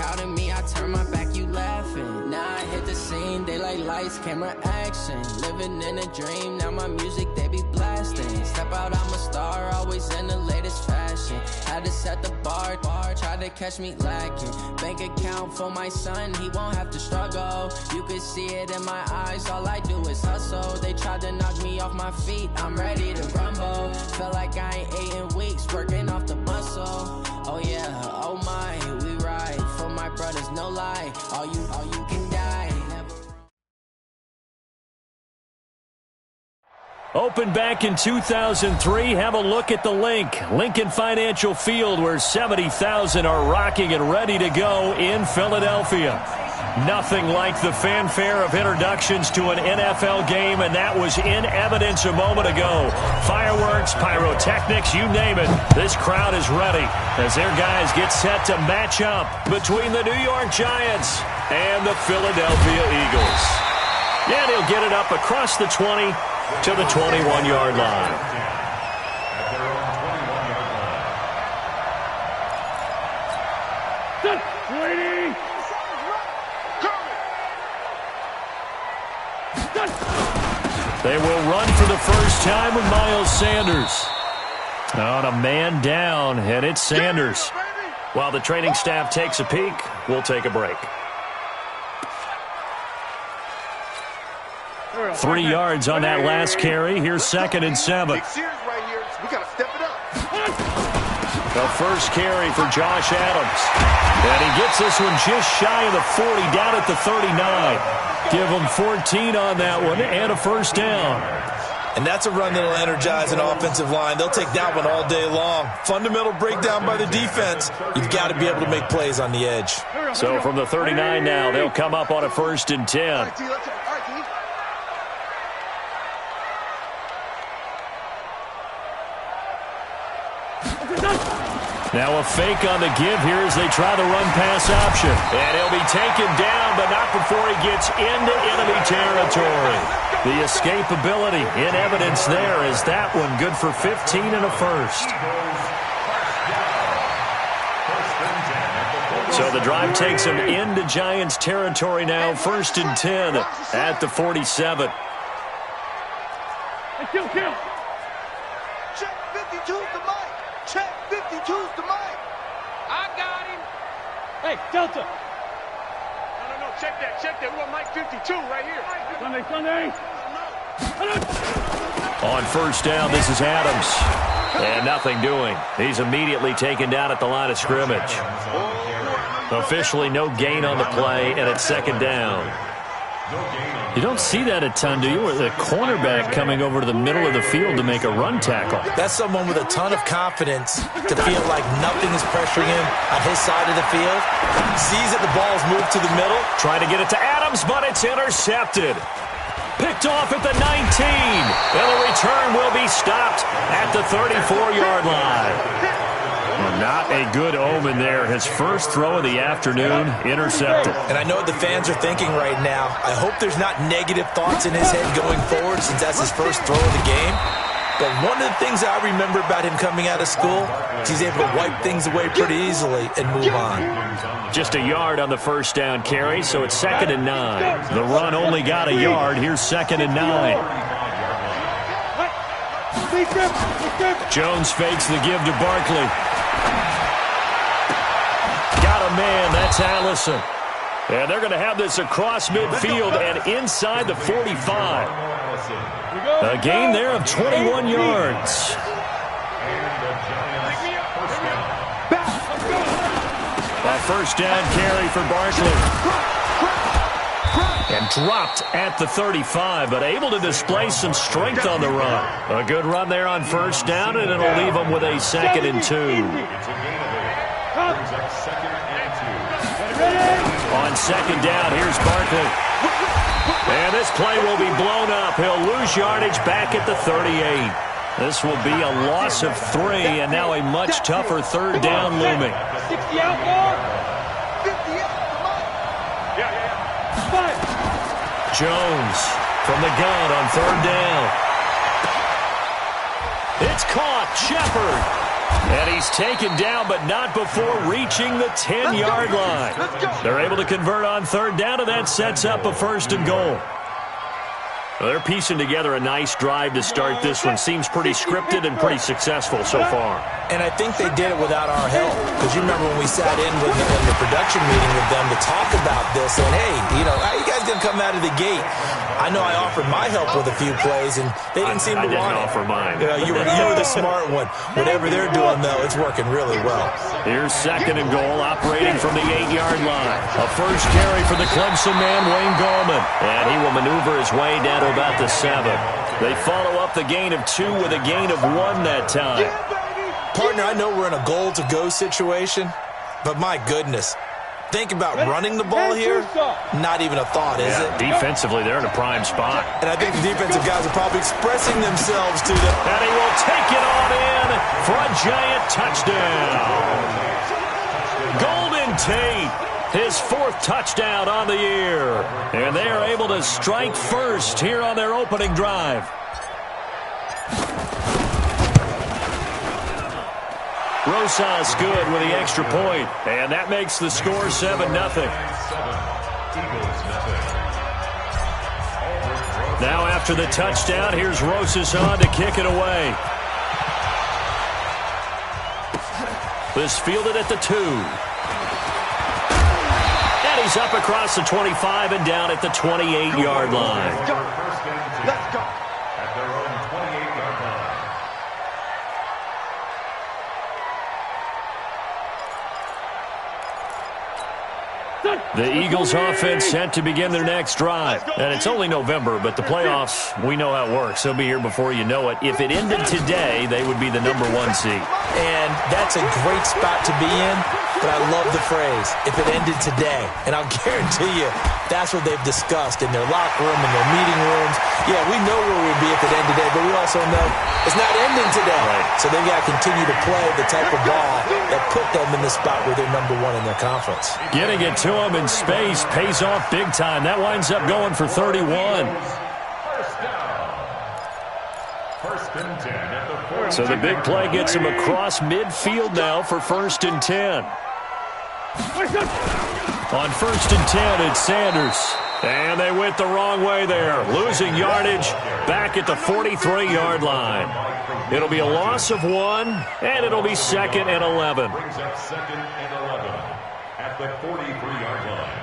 proud of me, I turn my back, you laughing. Now I hit the scene, they like lights, camera, action. Living in a dream, now my music, they be blasting. Step out, I'm a star, always in the latest fashion. Had to set the bar, try to catch me lacking. Bank account for my son, he won't have to struggle. You could see it in my eyes, all I do is hustle. They tried to knock me off my feet, I'm ready to rumble. Felt like I ain't ate in weeks, working off the muscle. Oh yeah, oh my, we ride for my brothers, no lie. All you can die. Opened back in 2003. Have a look at the Lincoln Financial Field, where 70,000 are rocking and ready to go in Philadelphia. Nothing like the fanfare of introductions to an NFL game, and that was in evidence a moment ago. Fireworks, pyrotechnics, you name it. This crowd is ready as their guys get set to match up between the New York Giants and the Philadelphia Eagles. And he'll get it up across the 20 to the 21-yard line. They will run for the first time with Miles Sanders. On a man down, and it's Sanders. While the training staff takes a peek, we'll take a break. 3 yards on that last carry. Here's 2nd and 7. The first carry for Josh Adams. And he gets this one just shy of the 40, down at the 39. Give him 14 on that one and a first down. And that's a run that'll energize an offensive line. They'll take that one all day long. Fundamental breakdown by the defense. You've got to be able to make plays on the edge. So from the 39 now, they'll come up on a 1st and 10. Now a fake on the give here as they try the run-pass option. And he'll be taken down, but not before he gets into enemy territory. The escapability in evidence there is that one good for 15 and a first. So the drive takes him into Giants territory now. 1st and 10 at the 47. Check 52's the mic. Check 52's the mic. I got him. Hey, Delta. No. Check that. We want mic 52 right here. Sunday. On 1st down, this is Adams. And nothing doing. He's immediately taken down at the line of scrimmage. Officially no gain on the play, and it's 2nd down. You don't see that a ton, do you? With a cornerback coming over to the middle of the field to make a run tackle. That's someone with a ton of confidence to feel like nothing is pressuring him on his side of the field. Sees that the ball's moved to the middle. Trying to get it to Adams, but it's intercepted. Picked off at the 19. And the return will be stopped at the 34-yard line. Not a good omen there. His first throw of the afternoon, intercepted. And I know what the fans are thinking right now. I hope there's not negative thoughts in his head going forward since that's his first throw of the game. But one of the things I remember about him coming out of school is he's able to wipe things away pretty easily and move on. Just a yard on the 1st down carry, so it's 2nd and 9. The run only got a yard. Here's 2nd and 9. Jones fakes the give to Barkley. Man, that's Allison. And they're going to have this across midfield and inside the 45. A gain there of 21 yards. A 1st down carry for Barkley. And dropped at the 35, but able to display some strength on the run. A good run there on 1st down, and it'll leave them with a 2nd and 2. On 2nd down, here's Barkley. And this play will be blown up. He'll lose yardage back at the 38. This will be a loss of 3, and now a much tougher 3rd down looming. 60 out ball. 50 out. Jones from the gun on 3rd down. It's caught. Shepard. And he's taken down, but not before reaching the 10-yard line. They're able to convert on third down, and that sets up a first and goal. Well, they're piecing together a nice drive to start this one. Seems pretty scripted and pretty successful so far. And I think they did it without our help. Because you remember when we sat in with the production meeting with them to talk about this, and hey, how you guys going to come out of the gate? I know I offered my help with a few plays, and they didn't seem to want it. I didn't offer mine. You were the smart one. Whatever they're doing, though, it's working really well. Here's second and goal, operating from the 8-yard line. A first carry for the Clemson man, Wayne Gallman. And he will maneuver his way down to about the 7. They follow up the gain of 2 with a gain of 1 that time. Partner, I know we're in a goal-to-go situation, but my goodness. Think about running the ball here. Not even a thought, is it? Defensively, they're in a prime spot. And I think the defensive guys are probably expressing themselves to them. And he will take it on in for a giant touchdown. Golden Tate, his 4th touchdown on the year. And they are able to strike first here on their opening drive. Rosas good with the extra point, and that makes the score 7-0. Now after the touchdown, here's Rosas on to kick it away. This fielded at the 2. And he's up across the 25 and down at the 28-yard line. Let's go. The Eagles offense set to begin their next drive. And it's only November, but the playoffs, we know how it works. They'll be here before you know it. If it ended today, they would be the number 1 seed. And that's a great spot to be in, but I love the phrase, if it ended today. And I'll guarantee you, that's what they've discussed in their locker room, in their meeting rooms. Yeah, we know where we'd be if it ended today, but we also know it's not ending today. Right. So they've got to continue to play the type of ball that put them in the spot where they're number 1 in their conference. Getting it to them in space pays off big time. That winds up going for 31. So the big play gets him across midfield now for 1st and 10. On 1st and 10, it's Sanders. And they went the wrong way there. Losing yardage back at the 43-yard line. It'll be a loss of 1, and it'll be 2nd and 11. Brings up 2nd and 11 at the 43-yard line.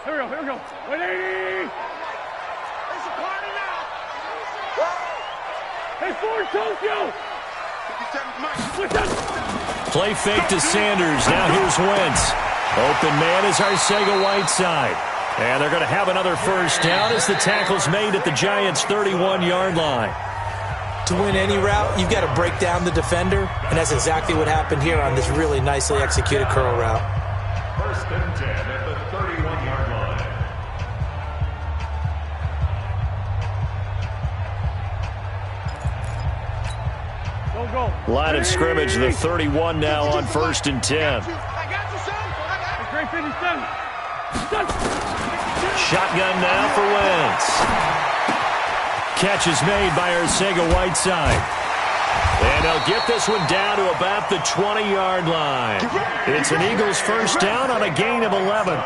Here we go. 180. It's a party now. Hey, Ford, Tokyo. Play fake to Sanders. Now here's Wentz. Open man is Arcega-Whiteside. And they're going to have another first down as the tackle's made at the Giants' 31-yard line. To win any route, you've got to break down the defender, and that's exactly what happened here on this really nicely executed curl route. 1st and 10 at the 31-yard line. Line of scrimmage, the 31 now on 1st and 10. Great finish, done. Shotgun now for Wentz. Catch is made by Arcega-Whiteside. And they'll get this one down to about the 20-yard line. It's an Eagles first down on a gain of 11.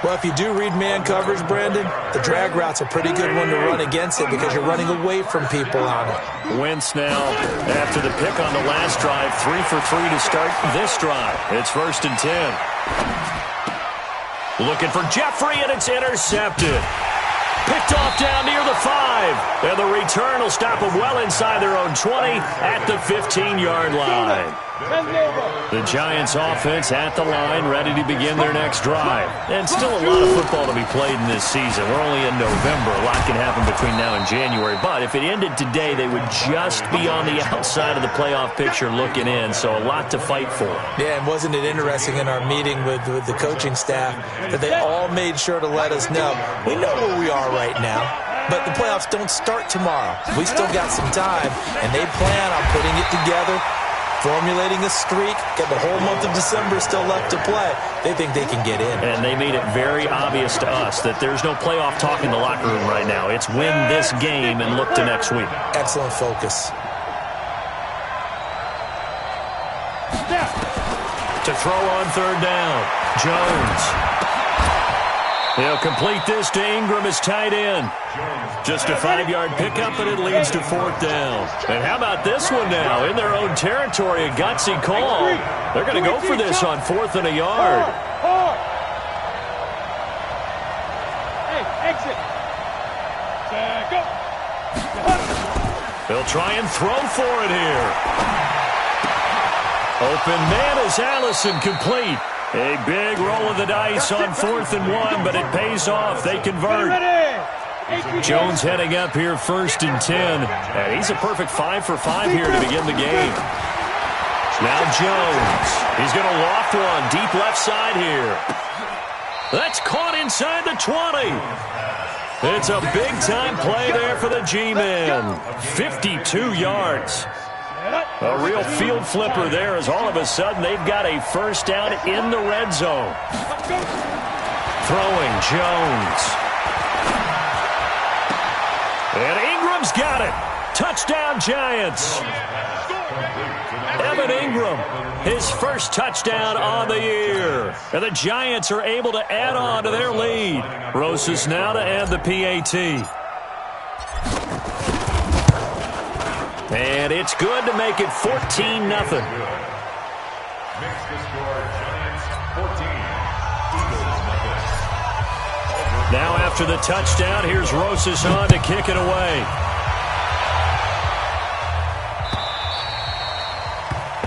Well, if you do read man coverage, Brandon, the drag route's a pretty good one to run against it because you're running away from people on it. Wentz now, after the pick on the last drive, 3 for 3 to start this drive. It's 1st and 10. Looking for Jeffrey, and it's intercepted. Picked off down near the 5. And the return will stop them well inside their own 20 at the 15-yard line. The Giants offense at the line, ready to begin their next drive. And still a lot of football to be played in this season. We're only in November. A lot can happen between now and January. But if it ended today, they would just be on the outside of the playoff picture looking in. So a lot to fight for. Yeah, and wasn't it interesting in our meeting with the coaching staff that they all made sure to let us know, we know where we are right now, but the playoffs don't start tomorrow. We still got some time, and they plan on putting it together formulating a streak, get the whole month of December still left to play. They think they can get in. And they made it very obvious to us that there's no playoff talk in the locker room right now. It's win this game and look to next week. Excellent focus. To throw on third down, Jones. He'll complete this to Ingram as tight end. Just a 5-yard pickup, and it leads to fourth down. And how about this one now? In their own territory, a gutsy call. They're going to go for this on 4th and a yard. Hey, exit. Go. They'll try and throw for it here. Open man is Allison, complete. A big roll of the dice on 4th and 1, but it pays off. They convert. Jones heading up here 1st and 10. And he's a perfect 5 for 5 here to begin the game. Now Jones. He's going to loft one deep left side here. That's caught inside the 20. It's a big-time play there for the G-Men. 52 yards. A real field flipper there as all of a sudden they've got a first down in the red zone. Throwing Jones. And Ingram's got it. Touchdown Giants. Evan Ingram, his first touchdown on the year. And the Giants are able to add on to their lead. Rosas now to add the PAT. And it's good to make it 14-0. Makes the score Giants 14, Eagles nothing. Now after the touchdown, here's Rosas on to kick it away.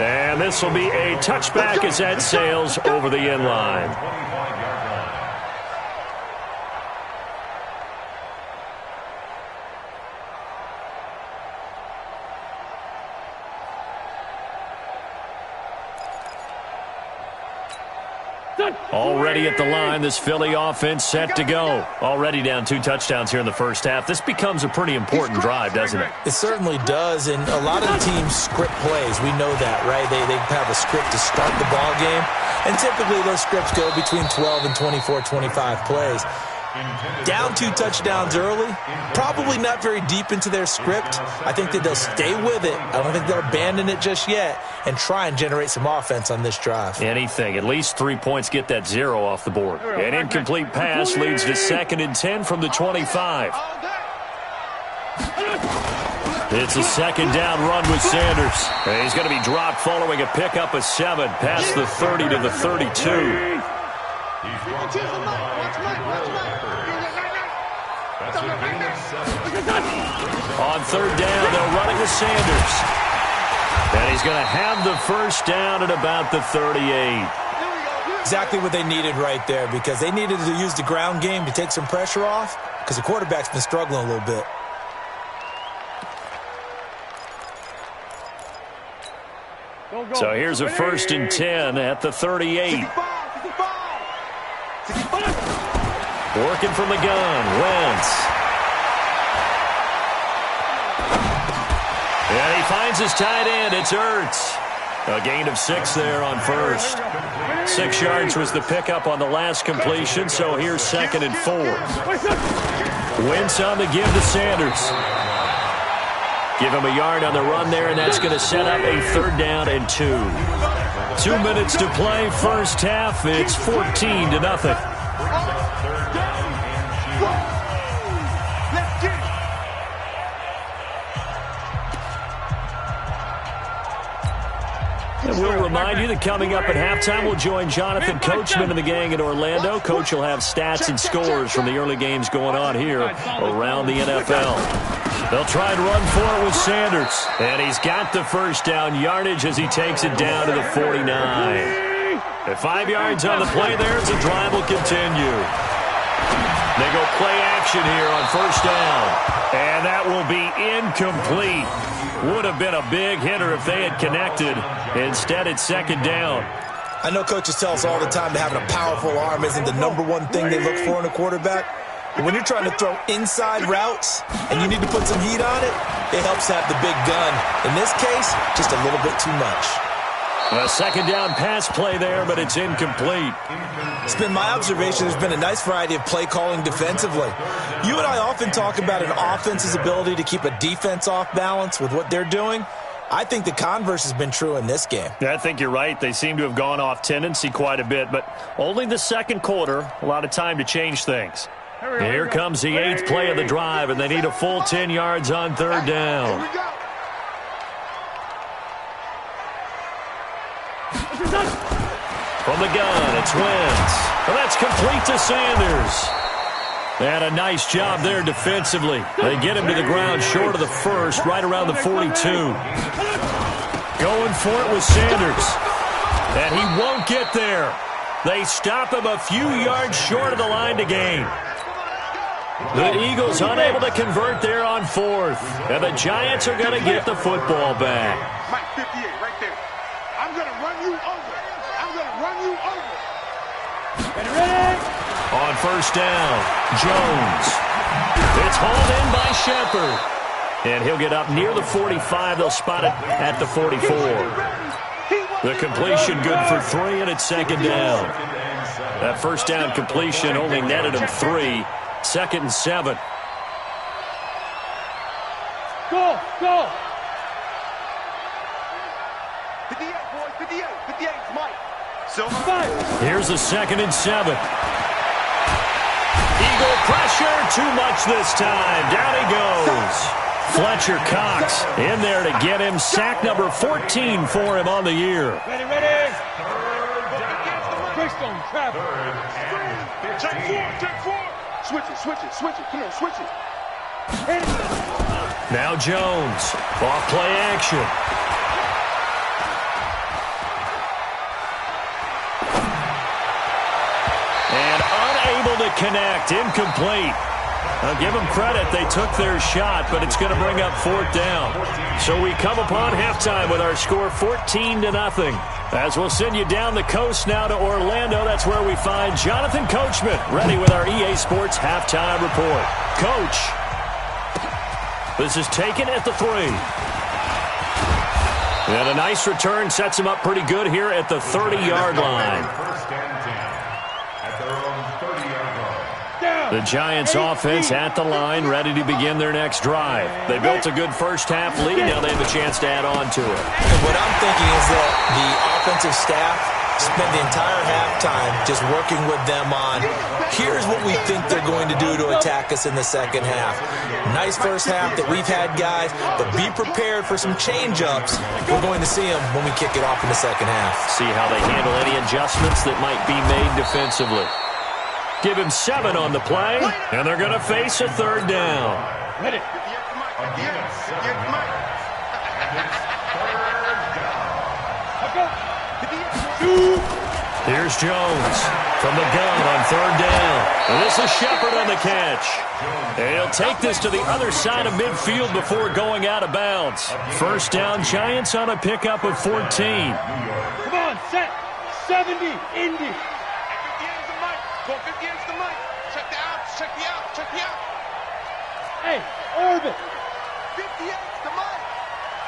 And this will be a touchback as that sails over the end line. 25-yard line. Already at the line, this Philly offense set to go. Already down 2 touchdowns here in the first half. This becomes a pretty important drive, doesn't it? It certainly does, and a lot of the teams script plays. We know that, right? They have a script to start the ball game, and typically those scripts go between 12 and 24, 25 plays. Down 2 touchdowns early, probably not very deep into their script. I think that they'll stay with it. I don't think they'll abandon it just yet and try and generate some offense on this drive. Anything. At least 3 points get that 0 off the board. An incomplete pass leads to 2nd and 10 from the 25. It's a 2nd down run with Sanders. And he's going to be dropped following a pickup of 7 past the 30 to the 32. On 3rd down, they're running with Sanders. And he's going to have the first down at about the 38. Exactly what they needed right there, because they needed to use the ground game to take some pressure off, because the quarterback's been struggling a little bit. So here's a 1st and 10 at the 38. Working from the gun, Wentz. And he finds his tight end. It's Ertz. A gain of 6 there on 1st. 6 yards was the pickup on the last completion, so here's 2nd and 4. Wentz on the give to Sanders. Give him a yard on the run there, and that's going to set up a 3rd down and 2. 2 minutes to play, first half. It's 14-0. And we'll remind you that coming up at halftime, we'll join Jonathan Coachman and the gang in Orlando. Coach will have stats and scores from the early games going on here around the NFL. They'll try and run for it with Sanders. And he's got the first down yardage as he takes it down to the 49. At 5 yards on the play there as the drive will continue. They go play action here on 1st down. And that will be incomplete. Would have been a big hitter if they had connected. Instead, it's 2nd down. I know coaches tell us all the time that having a powerful arm isn't the #1 thing they look for in a quarterback. But when you're trying to throw inside routes and you need to put some heat on it, it helps have the big gun. In this case, just a little bit too much. A second down pass play there, but it's incomplete. It's been my observation there's been a nice variety of play calling defensively. You and I often talk about an offense's ability to keep a defense off balance with what they're doing. I think the converse has been true in this game. Yeah, I think you're right. They seem to have gone off tendency quite a bit, but only the second quarter, a lot of time to change things. Here comes the 8th play of the drive, and they need a full 10 yards on third down. From the gun, it's Wentz. Well, that's complete to Sanders. They had a nice job there defensively. They get him to the ground short of the first, right around the 42. Going for it with Sanders. And he won't get there. They stop him a few yards short of the line to gain. The Eagles unable to convert there on 4th. And the Giants are going to get the football back. Mike 58 right there. I'm going to run you over. I'm going to run you over. Ready? On first down, Jones. It's hauled in by Shepard. And he'll get up near the 45. They'll spot it at the 44. The completion good for 3, and it's second down. That first down completion only netted him 3. 2nd and 7. Go, go. 58, boys, 58. 58, Mike. Here's the 2nd and 7. Eagle pressure, too much this time. Down he goes. Fletcher Cox in there to get him. Sack number 14 for him on the year. Ready, ready. Christian, travel. Check 4. Switch it. Come on, switch it. Now Jones. Off play action. And unable to connect. Incomplete. I'll give them credit. They took their shot, but it's going to bring up 4th down. So we come upon halftime with our score 14-0. As we'll send you down the coast now to Orlando, that's where we find Jonathan Coachman ready with our EA Sports halftime report. Coach, this is taken at the 3. And a nice return sets him up pretty good here at the 30-yard line. The Giants offense at the line, ready to begin their next drive. They built a good first-half lead. Now they have a chance to add on to it. And what I'm thinking is that the offensive staff spent the entire halftime just working with them on, here's what we think they're going to do to attack us in the second half. Nice first half that we've had, guys, but be prepared for some change-ups. We're going to see them when we kick it off in the second half. See how they handle any adjustments that might be made defensively. Give him 7 on the play, and they're going to face a 3rd down. Ready. Here's Jones from the gun on 3rd down. And this is Shepard on the catch. And he'll take this to the other side of midfield before going out of bounds. First down, Giants on a pickup of 14. Come on, set. 70, Indy. 58's the mic. Check the out. Hey, orbit. 58's the mic.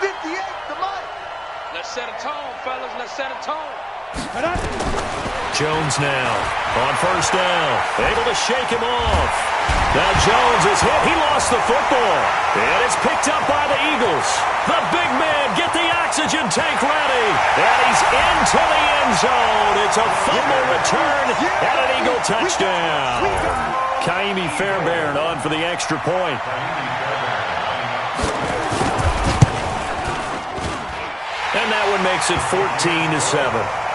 58's the mic. Let's set a tone, fellas. Let's set a tone. Jones now on first down. Able to shake him off. Now Jones is hit. He lost the football. And it's picked up by the Eagles. The big man, get the oxygen tank ready. And he's into the end zone. It's a fumble return and an Eagle touchdown. Kaimi Fairbairn on for the extra point. And that one makes it 14-7.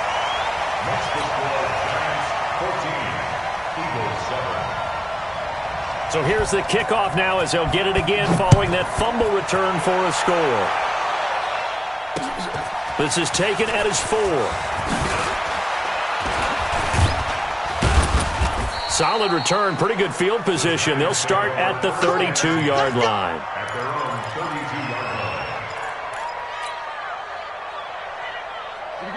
So here's the kickoff now as they'll get it again following that fumble return for a score. This is taken at his 4. Solid return, pretty good field position. They'll start at the 32-yard line.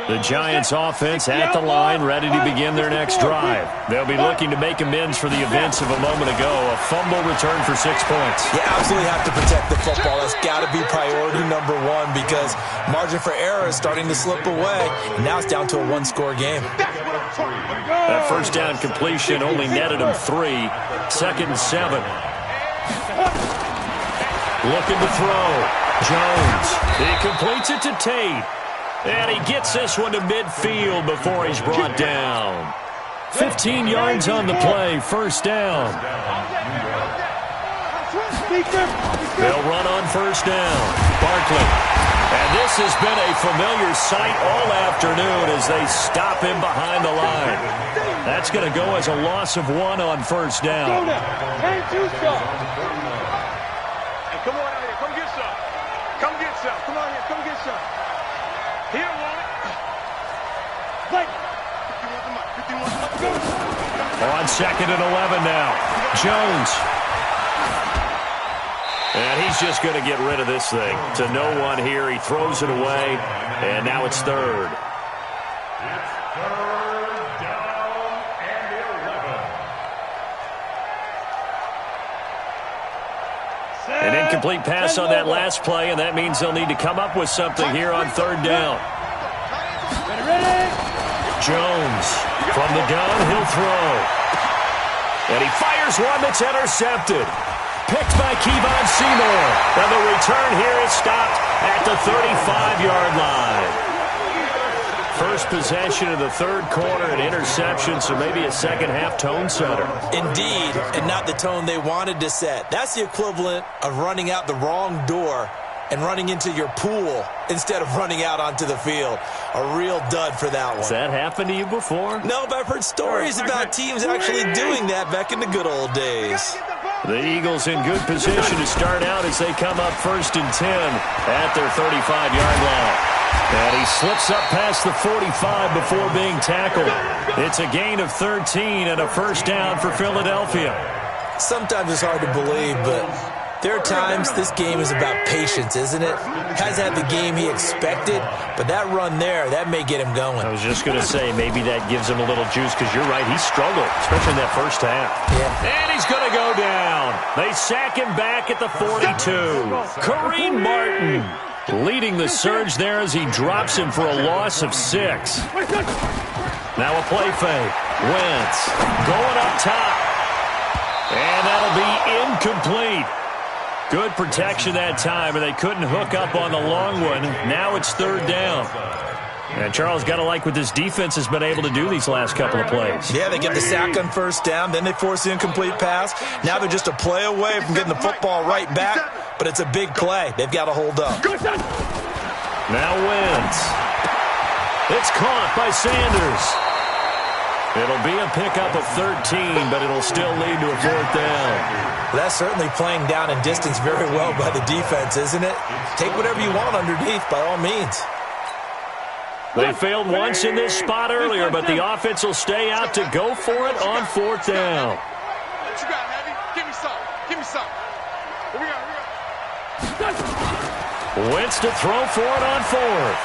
The Giants offense at the line, ready to begin their next drive. They'll be looking to make amends for the events of a moment ago. A fumble return for 6 points. You absolutely have to protect the football. That's got to be priority number one because margin for error is starting to slip away. And now it's down to a one-score game. That first down completion only netted him 3. 2nd and 7. Looking to throw. Jones. He completes it to Tate. And he gets this one to midfield before he's brought down. 15 yards on the play, first down. They'll run on first down. Barkley. And this has been a familiar sight all afternoon as they stop him behind the line. That's going to go as a loss of 1 on first down. Hey, come on out here. Come get some. Come get some. Come on here. Come get some. Here, woman. Like. On 2nd and 11 now. Jones. And he's just going to get rid of this thing. To no one here. He throws it away. And now it's 3rd. It's 3rd down and 11. An incomplete pass on that last play, and that means they'll need to come up with something here on 3rd down. Jones from the gun, he'll throw. And he fires one that's intercepted. Picked by Kevon Seymour. And the return here is stopped at the 35-yard line. First possession of the 3rd quarter, an interception, so maybe a second-half tone setter. Indeed, and not the tone they wanted to set. That's the equivalent of running out the wrong door and running into your pool instead of running out onto the field. A real dud for that one. Has that happened to you before? No, but I've heard stories about teams actually doing that back in the good old days. The Eagles in good position to start out as they come up 1st and 10 at their 35-yard line. And he slips up past the 45 before being tackled. It's a gain of 13 and a first down for Philadelphia. Sometimes it's hard to believe, but there are times this game is about patience, isn't it? Hasn't had the game he expected, but that run there, that may get him going. I was just going to say, maybe that gives him a little juice, because you're right, he struggled, especially in that first half. Yeah. And he's going to go down. They sack him back at the 42. Kareem Martin leading the surge there as he drops him for a loss of 6. Now a play fake. Wentz going up top. And that'll be incomplete. Good protection that time, and they couldn't hook up on the long one. Now it's 3rd down. And Charles, got to like what this defense has been able to do these last couple of plays. Yeah, they get the sack on first down, then they force the incomplete pass. Now they're just a play away from getting the football right back, but it's a big play. They've got to hold up. Now Wentz. It's caught by Sanders. It'll be a pickup of 13, but it'll still lead to a 4th down. That's certainly playing down in distance very well by the defense, isn't it? Take whatever you want underneath, by all means. They failed once in this spot earlier, but the offense will stay out to go for it on 4th down. What you got, Heavy? Give me some. Give me some. Here we go. Here we go. Wentz to throw for it on 4th.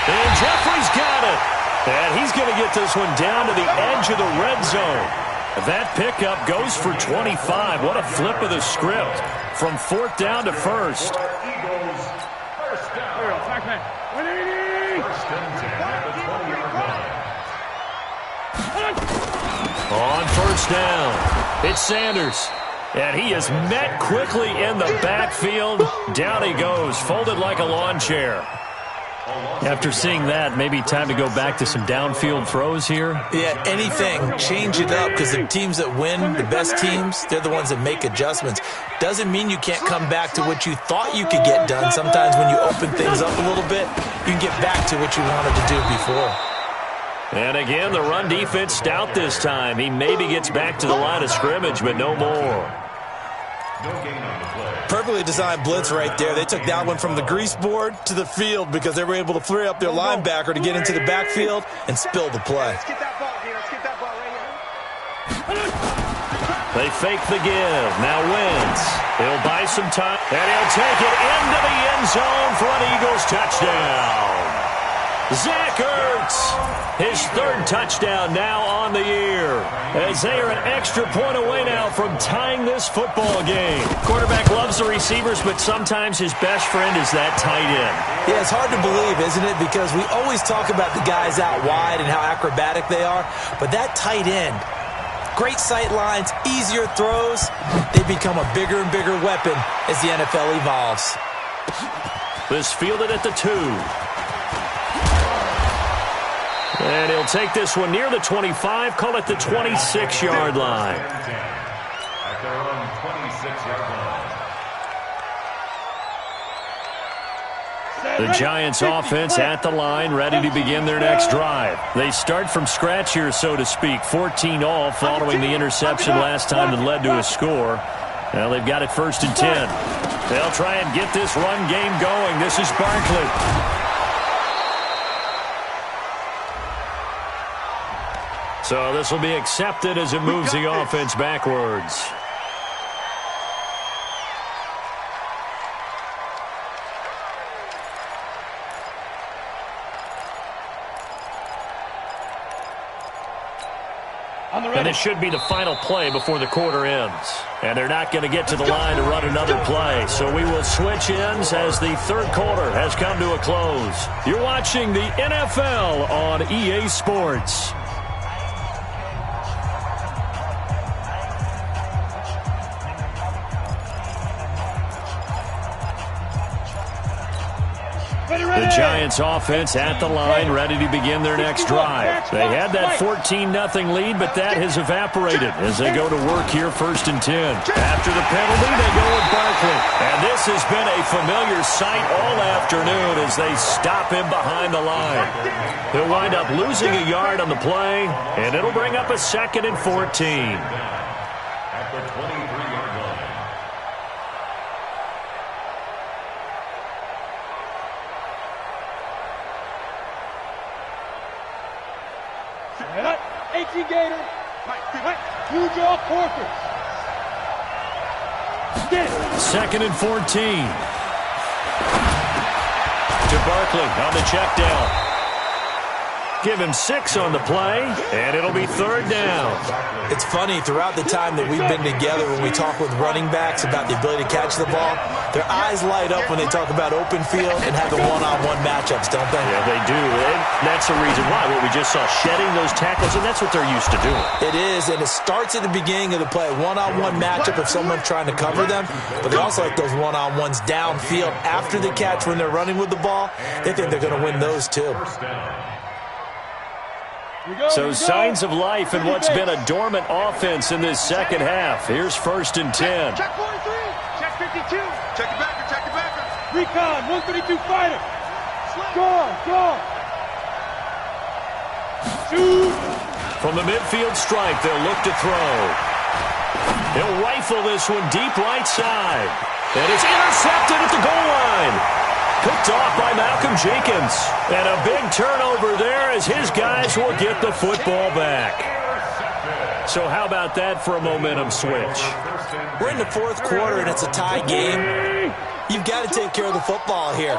And Jeffrey's got it. And he's going to get this one down to the edge of the red zone. That pickup goes for 25. What a flip of the script from 4th down to 1st. Eagles, first down. First and 10 at the 20-yard line. On 1st down, it's Sanders. And he is met quickly in the backfield. Down he goes, folded like a lawn chair. After seeing that, maybe time to go back to some downfield throws here. Yeah, anything. Change it up, because the teams that win, the best teams, they're the ones that make adjustments. Doesn't mean you can't come back to what you thought you could get done. Sometimes when you open things up a little bit, you can get back to what you wanted to do before. And again, the run defense stout this time. He maybe gets back to the line of scrimmage, but no more. No gain on the play. Perfectly designed blitz right there. They took that one from the grease board to the field because they were able to free up their linebacker to get into the backfield and spill the play. Let's get that ball here. Let's get that ball right here. They fake the give. Now Wentz. He'll buy some time, and he'll take it into the end zone for an Eagles touchdown. Zach Ertz, his third touchdown now on the year, as they are an extra point away now from tying this football game. Quarterback loves the receivers, but sometimes his best friend is that tight end. Yeah, it's hard to believe, isn't it? Because we always talk about the guys out wide and how acrobatic they are, but that tight end, great sight lines, easier throws, they become a bigger and bigger weapon as the NFL evolves. This fielded at the 2. And he'll take this one near the 25, call it the 26-yard line. At their own 26-yard line. The Giants offense at the line, ready to begin their next drive. They start from scratch here, so to speak. 14 all following the interception last time that led to a score. Well, they've got it 1st and 10. They'll try and get this run game going. This is Barkley. So this will be accepted as it moves the offense backwards. And it should be the final play before the quarter ends. And they're not going to get to the line to run another play. So we will switch ends as the third quarter has come to a close. You're watching the NFL on EA Sports. The Giants offense at the line, ready to begin their next drive. They had that 14-0 lead, but that has evaporated as they go to work here 1st and 10. After the penalty, they go with Barkley. And this has been a familiar sight all afternoon as they stop him behind the line. He'll wind up losing a yard on the play, and it'll bring up a 2nd and 14. At the 23-yard line. Gator, use your corpus. 2nd and 14. To Barkley on the check down. Give him 6 on the play, and it'll be 3rd down. It's funny, throughout the time that we've been together, when we talk with running backs about the ability to catch the ball, their eyes light up when they talk about open field and having one-on-one matchups, don't they? Yeah, they do. And that's the reason why. What we just saw, shedding those tackles, and that's what they're used to doing. It is, and it starts at the beginning of the play, one-on-one matchup if someone's trying to cover them, but they also like those one-on-ones downfield after the catch when they're running with the ball. They think they're going to win those too. So signs of life in what's been a dormant offense in this second half. Here's 1st and 10. Check 43. Check 52. Check it backer. Check it backer. Recon, 132 fighter. Gone. Shoot. From the midfield stripe, they'll look to throw. He'll rifle this one deep right side. And it's intercepted at the goal line. Picked off by Malcolm Jenkins. And a big turnover there as his guys will get the football back. So how about that for a momentum switch? We're in the 4th quarter and it's a tie game. You've got to take care of the football here.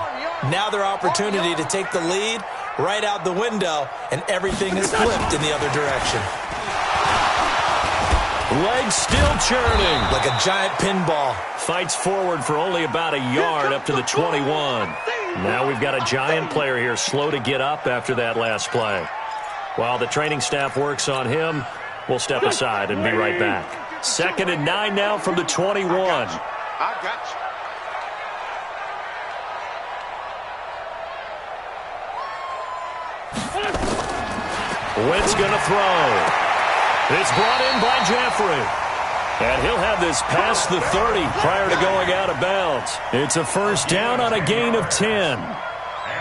Now their opportunity to take the lead right out the window, and everything is flipped in the other direction. Legs still churning. Like a giant pinball. Fights forward for only about a yard up to the 21. Now we've got a Giant player here slow to get up after that last play. While the training staff works on him, we'll step aside and be right back. 2nd and 9 now from the 21. I got you. Wentz going to throw. It's brought in by Jeffrey. And he'll have this past the 30 prior to going out of bounds. It's a 1st down on a gain of 10.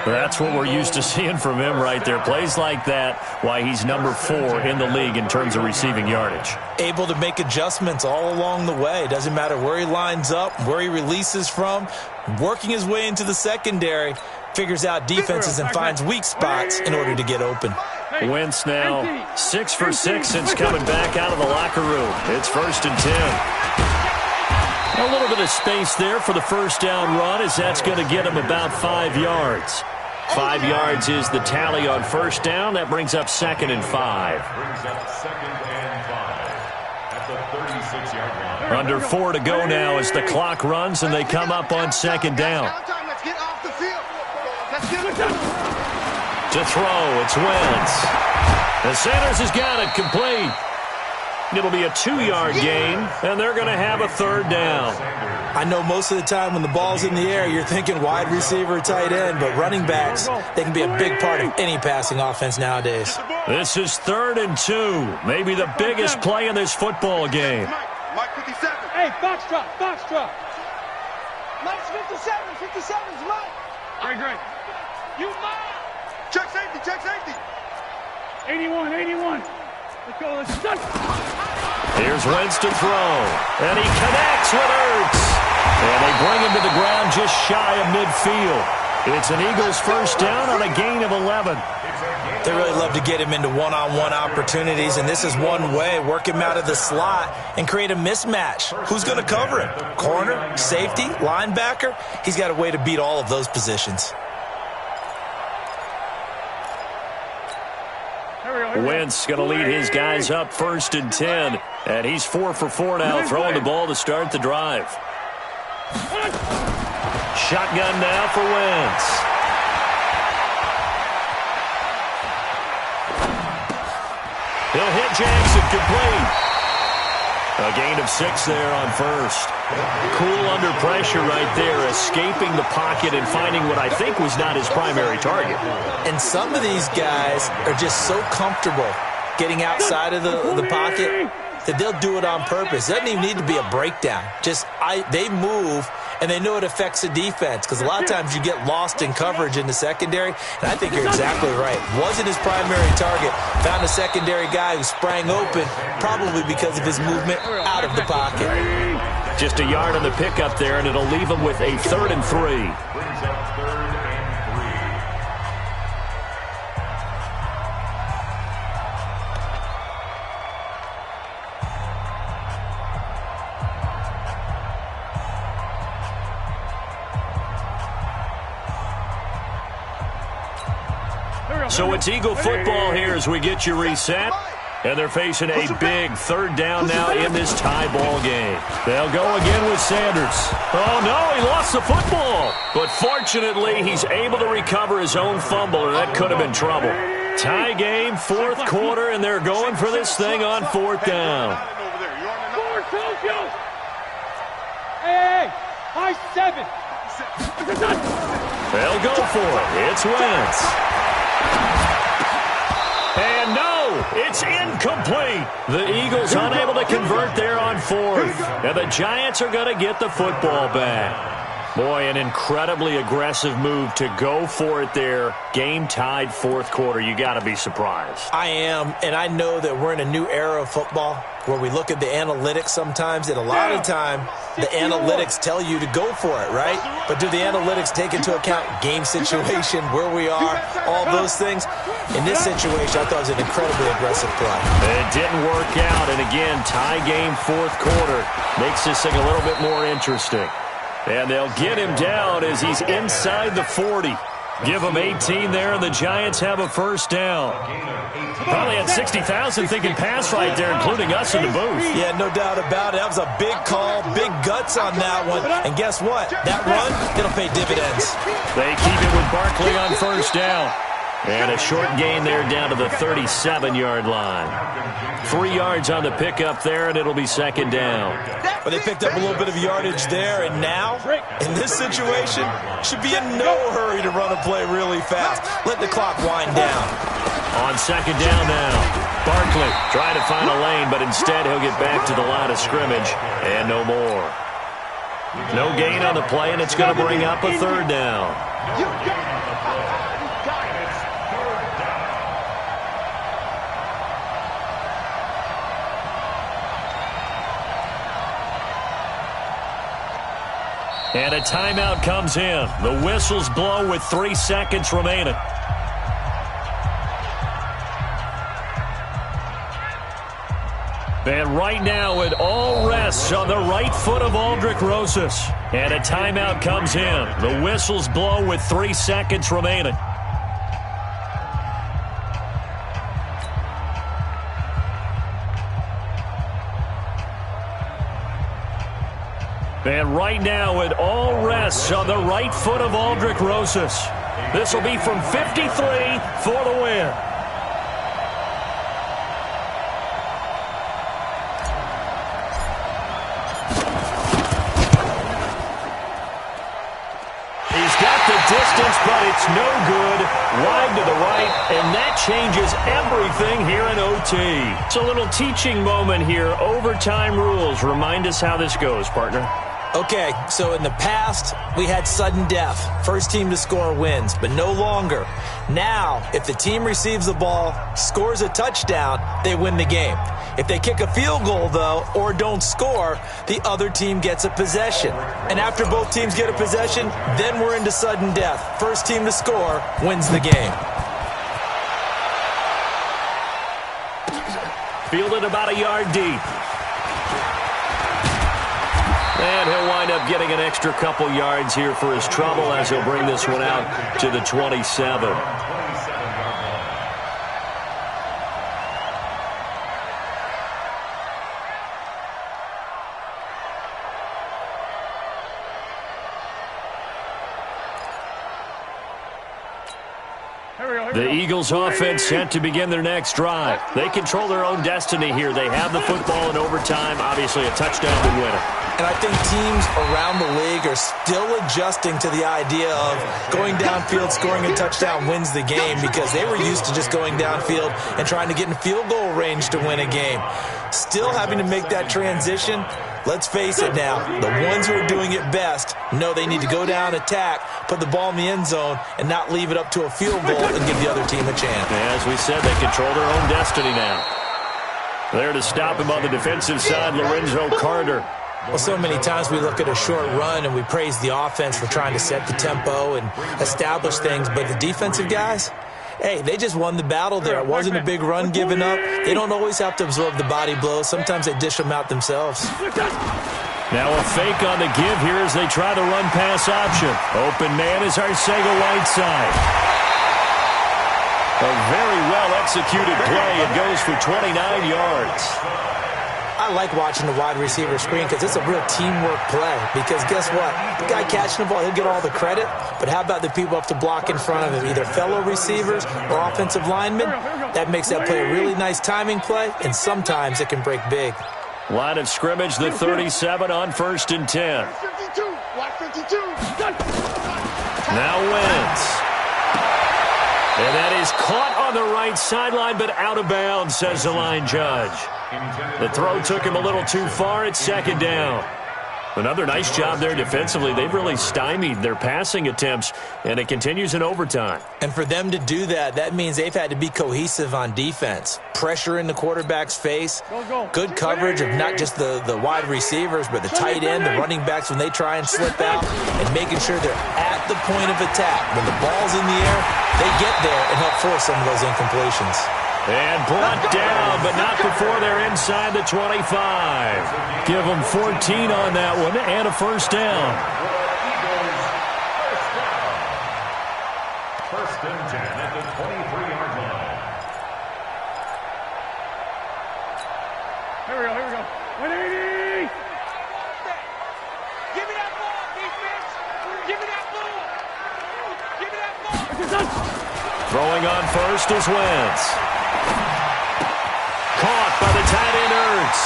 That's what we're used to seeing from him right there. Plays like that, why he's number 4 in the league in terms of receiving yardage. Able to make adjustments all along the way. Doesn't matter where he lines up, where he releases from. Working his way into the secondary. Figures out defenses and finds weak spots in order to get open. Wentz now 6 for 6 since coming back out of the locker room. It's 1st and 10. A little bit of space there for the 1st down run as that's going to get him about 5 yards. 5 yards is the tally on first down. That brings up 2nd and 5. Brings up 2nd and 5 at the 36-yard line. Under 4 to go now as the clock runs and they come up on 2nd down. Let's get off the field. Let's get it. To throw, it's Wentz. And Sanders has got it complete. It'll be a 2-yard gain, and they're going to have a 3rd down. I know most of the time when the ball's in the air, you're thinking wide receiver, tight end, but running backs, they can be a big part of any passing offense nowadays. This is 3rd and 2, maybe the biggest play in this football game. Mike 57. Hey, box drop. Mike's 57. 57's Mike. Great. You Mike. Check safety. 81. Let's go. Here's Wentz to throw, and he connects with Ertz. And they bring him to the ground just shy of midfield. It's an Eagles first down on a gain of 11. They really love to get him into one-on-one opportunities, and this is one way. Work him out of the slot and create a mismatch. Who's going to cover him? Corner, safety, linebacker? He's got a way to beat all of those positions. Wentz going to lead his guys up 1st and 10. And he's 4 for 4 now, throwing the ball to start the drive. Shotgun now for Wentz. He'll hit Jackson complete. A gain of 6 there on first. Cool under pressure right there, escaping the pocket and finding what I think was not his primary target. And some of these guys are just so comfortable getting outside of the pocket that they'll do it on purpose. It doesn't even need to be a breakdown. They move, and they know it affects the defense because a lot of times you get lost in coverage in the secondary, and I think you're exactly right. Wasn't his primary target. Found a secondary guy who sprang open, probably because of his movement out of the pocket. Just a yard on the pickup there, and it'll leave him with a 3rd and 3. Brings up 3rd and 3. So it's Eagle football here as we get you reset. And they're facing a big 3rd down now in this tie ball game. They'll go again with Sanders. Oh, no, he lost the football. But fortunately, he's able to recover his own fumble, and that could have been trouble. Tie game, 4th quarter, and they're going for this thing on 4th down. Hey, high 7. They'll go for it. It's Wentz. And no, it's incomplete. The Eagles unable to convert there on 4th. And the Giants are going to get the football back. Boy, an incredibly aggressive move to go for it there. Game tied 4th quarter. You got to be surprised. I am, and I know that we're in a new era of football where we look at the analytics sometimes, and a lot of the time the analytics tell you to go for it, right? But do the analytics take into account game situation, where we are, all those things? In this situation, I thought it was an incredibly aggressive play. It didn't work out, and again, tie game 4th quarter makes this thing a little bit more interesting. And they'll get him down as he's inside the 40. Give him 18 there, and the Giants have a first down. Probably had 60,000 thinking pass right there, including us in the booth. Yeah, no doubt about it. That was a big call, big guts on that one. And guess what? That run, it'll pay dividends. They keep it with Barkley on first down. And a short gain there down to the 37-yard line. 3 yards on the pickup there, and it'll be 2nd down. But they picked up a little bit of yardage there, and now, in this situation, should be in no hurry to run a play really fast. Let the clock wind down. On 2nd down now, Barkley trying to find a lane, but instead he'll get back to the line of scrimmage, and no more. No gain on the play, and it's going to bring up a 3rd down. And a timeout comes in. The whistles blow with 3 seconds remaining. And right now it all rests on the right foot of Aldrick Rosas. And a timeout comes in. The whistles blow with 3 seconds remaining. And right now it all rests on the right foot of Aldrick Rosas. This will be from 53 for the win. He's got the distance, but it's no good. Wide to the right, and that changes everything here in OT. It's a little teaching moment here. Overtime rules. Remind us how this goes, partner. Okay, so in the past, we had sudden death. First team to score wins, but no longer. Now, if the team receives the ball, scores a touchdown, they win the game. If they kick a field goal, though, or don't score, the other team gets a possession. And after both teams get a possession, then we're into sudden death. First team to score wins the game. Fielded about a yard deep. And he'll wind up getting an extra couple yards here for his trouble as he'll bring this one out to the 27. The Eagles offense set to begin their next drive. They control their own destiny here. They have the football in overtime. Obviously, a touchdown would win it. And I think teams around the league are still adjusting to the idea of going downfield, scoring a touchdown wins the game, because they were used to just going downfield and trying to get in field goal range to win a game. Still having to make that transition. Let's face it now, the ones who are doing it best know they need to go down, attack, put the ball in the end zone, and not leave it up to a field goal and give the other team a chance. As we said, they control their own destiny now. There to stop him on the defensive side, Lorenzo Carter. Well, so many times we look at a short run and we praise the offense for trying to set the tempo and establish things, but the defensive guys, hey, they just won the battle there. It wasn't a big run given up. They don't always have to absorb the body blows. Sometimes they dish them out themselves. Now a fake on the give here as they try the run-pass option. Open man is Arcega-Whiteside. A very well-executed play. It goes for 29 yards. I like watching the wide receiver screen because it's a real teamwork play. Because guess what? The guy catching the ball, he'll get all the credit. But how about the people up to block in front of him, either fellow receivers or offensive linemen? That makes that play a really nice timing play, and sometimes it can break big. Line of scrimmage, the 37 on 1st and 10. Now Wentz. And that is caught on the right sideline, but out of bounds, says the line judge. The throw took him a little too far. It's 2nd down. Another nice job there defensively. They've really stymied their passing attempts, and it continues in overtime. And for them to do that, that means they've had to be cohesive on defense. Pressure in the quarterback's face. Good coverage of not just the wide receivers, but the tight end, the running backs when they try and slip out, and making sure they're at the point of attack. When the ball's in the air, they get there and help force some of those incompletions. And brought down, but not before they're inside the 25. Give them 14 on that one and a 1st down. First and 10 at the 23-yard line. Here we go. 180! Give me that ball, defense! Give me that ball! Give me that ball! Throwing on first is Wentz. Caught by the tight end Ertz.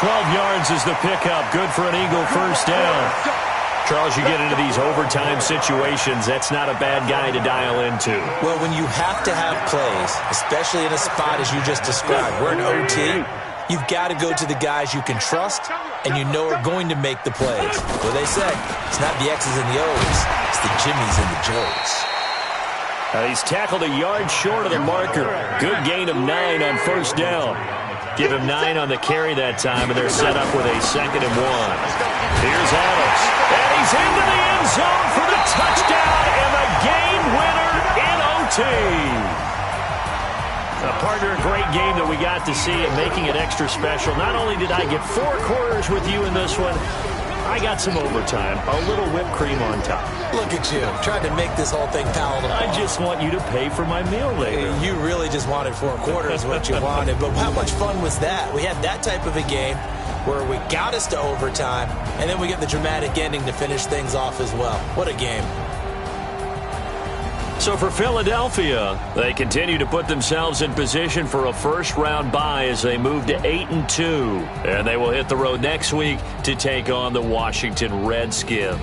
12 yards is the pickup. Good for an Eagle 1st down. Charles, you get into these overtime situations, that's not a bad guy to dial into. Well, when you have to have plays, especially in a spot as you just described, we're in OT, you've got to go to the guys you can trust and you know are going to make the plays. What they say, it's not the X's and the O's, it's the Jimmies and the Joes. He's tackled a yard short of the marker. Good gain of 9 on 1st down. Give him 9 on the carry that time, and they're set up with a 2nd and 1. Here's Adams. And he's into the end zone for the touchdown and the game winner in OT. Partner, a great game that we got to see and making it extra special. Not only did I get 4 quarters with you in this one, I got some overtime, a little whipped cream on top. Look at you, trying to make this whole thing palatable. I just want you to pay for my meal later. You really just wanted 4 quarters what you wanted, but how much fun was that? We had that type of a game. where we got us to overtime, and then we get the dramatic ending to finish things off as well. What a game. So for Philadelphia, they continue to put themselves in position for a first-round bye as they move to 8-2. And they will hit the road next week to take on the Washington Redskins.